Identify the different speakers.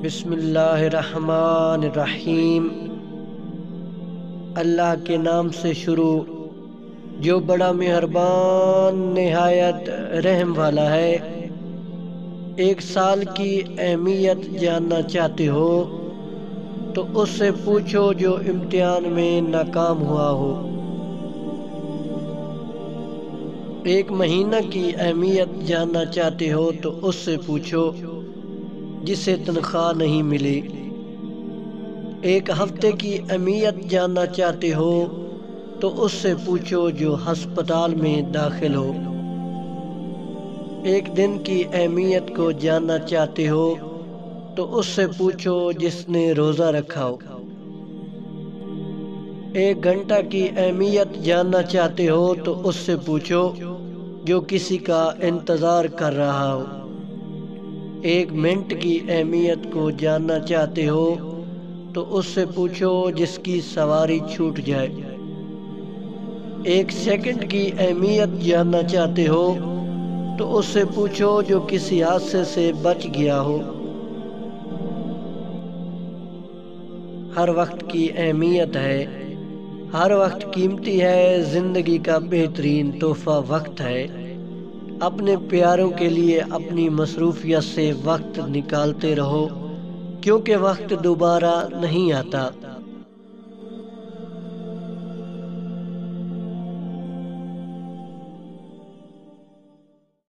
Speaker 1: بسم اللہ الرحمن الرحیم۔ اللہ کے نام سے شروع جو بڑا مہربان نہایت رحم والا ہے۔ ایک سال کی اہمیت جاننا چاہتے ہو تو اس سے پوچھو جو امتحان میں ناکام ہوا ہو۔ ایک مہینہ کی اہمیت جاننا چاہتے ہو تو اس سے پوچھو جسے تنخواہ نہیں ملی۔ ایک ہفتے کی اہمیت جاننا چاہتے ہو تو اس سے پوچھو جو ہسپتال میں داخل ہو۔ ایک دن کی اہمیت کو جاننا چاہتے ہو تو اس سے پوچھو جس نے روزہ رکھا ہو۔ ایک گھنٹہ کی اہمیت جاننا چاہتے ہو تو اس سے پوچھو جو کسی کا انتظار کر رہا ہو۔ ایک منٹ کی اہمیت کو جاننا چاہتے ہو تو اس سے پوچھو جس کی سواری چھوٹ جائے۔ ایک سیکنڈ کی اہمیت جاننا چاہتے ہو تو اس سے پوچھو جو کسی حادثے سے بچ گیا ہو۔ ہر وقت کی اہمیت ہے، ہر وقت قیمتی ہے۔ زندگی کا بہترین تحفہ وقت ہے۔ اپنے پیاروں کے لیے اپنی مصروفیت سے وقت نکالتے رہو کیونکہ وقت دوبارہ نہیں آتا۔